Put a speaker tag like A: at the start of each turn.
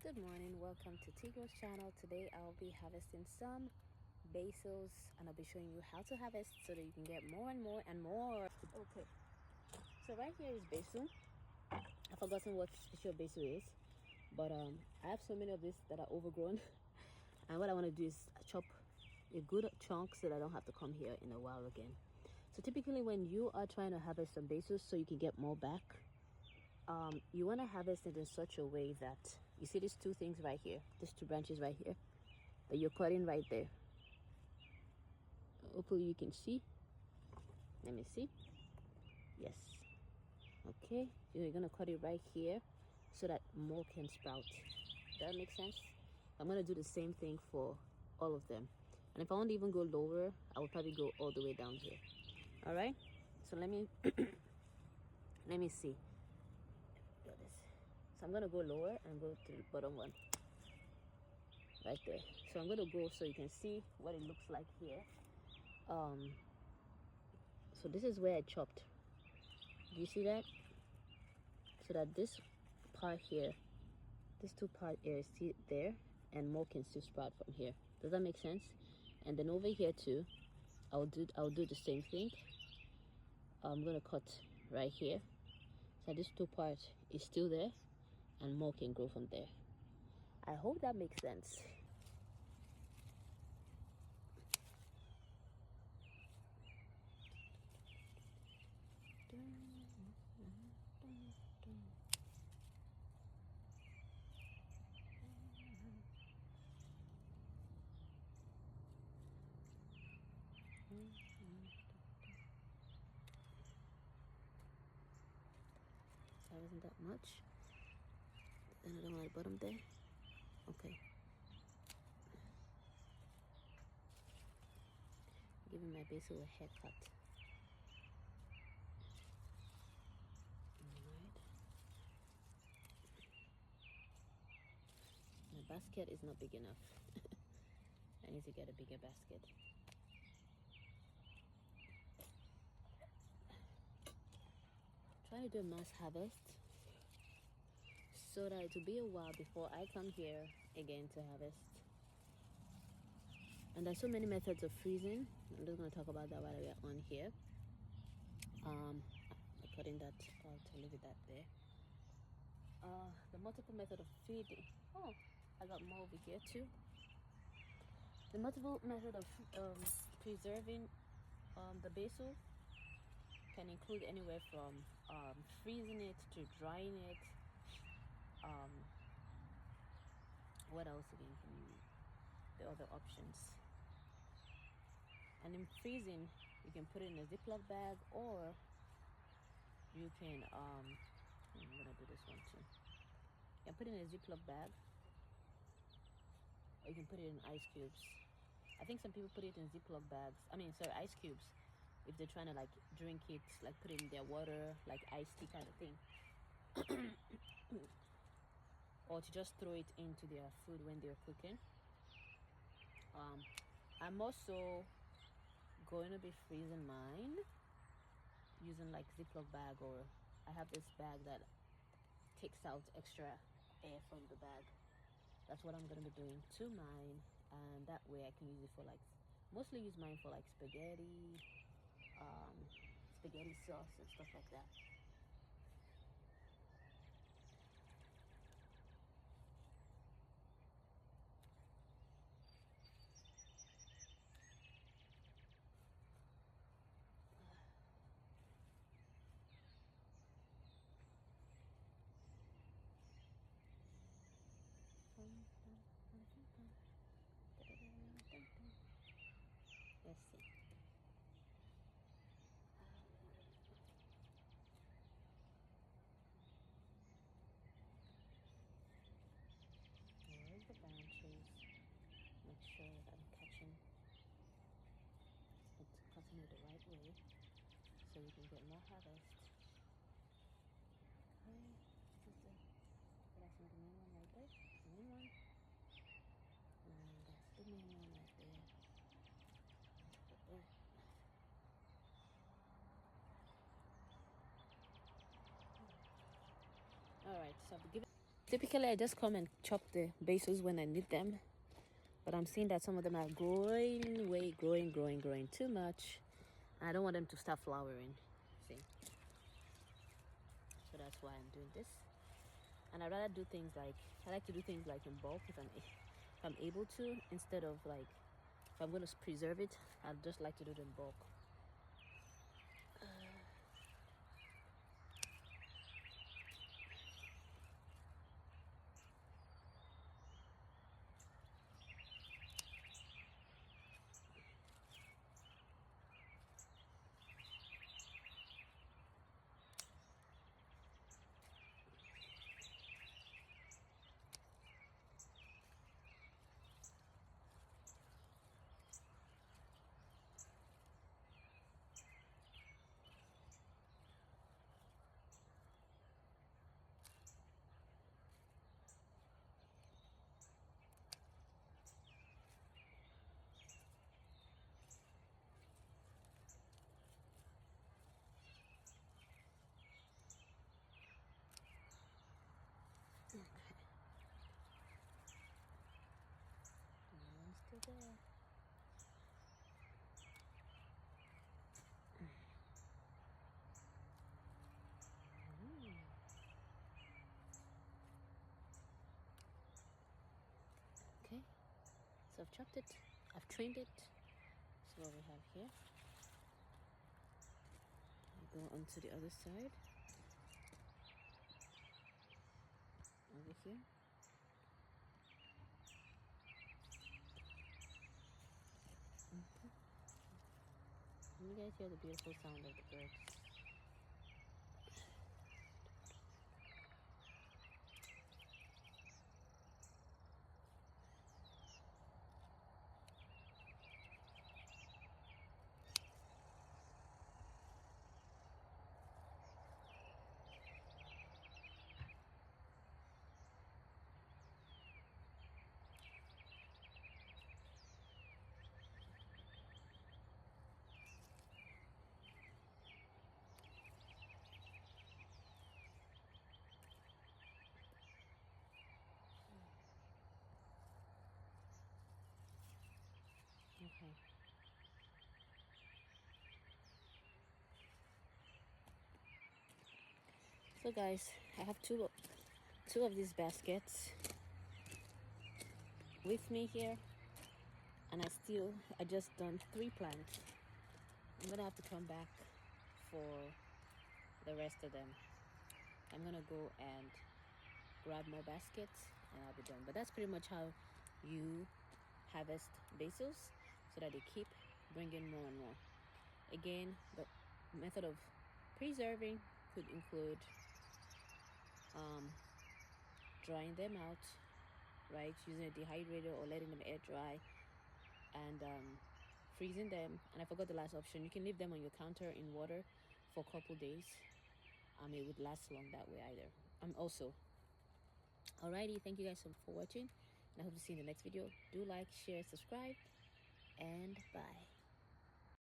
A: Good morning, welcome to Tigro's channel. Today I'll be harvesting some basils and I'll be showing you how to harvest so that you can get more and more and more. Okay, so right here is basil. I've forgotten what species of basil is, but I have so many of these that are overgrown and what I want to do is chop a good chunk so that I don't have to come here in a while again. So typically when you are trying to harvest some basil so you can get more back, you want to harvest it in such a way that you see these two things right here, these two branches right here that you're cutting right there. Hopefully you can see. Let me see. Yes. Okay, so you're gonna cut it right here so that more can sprout. Does that make sense? I'm gonna do the same thing for all of them, and if I want to even go lower, I will probably go all the way down here. All right, so let me let me see. Got this. So I'm gonna go lower and go to the bottom one right there. So I'm gonna go so you can see what it looks like here. So this is where I chopped. Do you see that? So that this part here, this two part here is still there, and more can still sprout from here. Does that make sense? And then over here too, I'll do the same thing. I'm gonna cut right here, so this two part is still there, and more can grow from there. I hope that makes sense. So that wasn't that much. Another one at the bottom there. Okay. Giving my basil a haircut. Alright. My basket is not big enough. I need to get a bigger basket. Trying to do a mass harvest so that it will be a while before I come here again to harvest. And there's so many methods of freezing. I'm just going to talk about that while we're on here. Putting that, to leave it that there. The multiple method of feeding. Oh, I got more over here too. The multiple method of preserving the basil can include anywhere from freezing it to drying it. What else again can you? The other options. And in freezing, you can put it in a Ziploc bag, or you can I'm gonna do this one too. You can put it in a Ziploc bag, or you can put it in ice cubes. I think some people put it in Ziploc bags. Ice cubes, if they're trying to like drink it, like put it in their water, like iced tea kind of thing, or to just throw it into their food when they're cooking. I'm also going to be freezing mine using like Ziploc bag, or I have this bag that takes out extra air from the bag. That's what I'm going to be doing to mine, and that way I can use it for like, mostly use mine for like spaghetti sauce and stuff like that. Let's see. Where's the branches? Make sure that I'm cutting it the right way so we can get more harvest. Okay, that's the main one right there. The main one. And that's the main one right there. All right, so I've given. Typically I just come and chop the basils when I need them, but I'm seeing that some of them are growing too much. I don't want them to start flowering. See, so that's why I'm doing this. And I rather do things like, I like to do things like in bulk if I'm able to, instead of like, if I'm going to preserve it, I'd just like to do it in bulk. Okay. One's still there. Okay, so I've chopped it, I've trained it. So what we have here, I go onto the other side, over here. You guys hear the beautiful sound of the birds. Okay. So guys, I have two of these baskets with me here, and I just done 3 plants. I'm gonna have to come back for the rest of them. I'm gonna go and grab more baskets and I'll be done. But that's pretty much how you harvest basils, so that they keep bringing more and more. Again, the method of preserving could include drying them out, right, using a dehydrator or letting them air dry, and freezing them. And I forgot the last option, you can leave them on your counter in water for a couple days. It would last long that way either. Also, alrighty, thank you guys for watching, and I hope to see you in the next video. Do like, share, subscribe, and bye.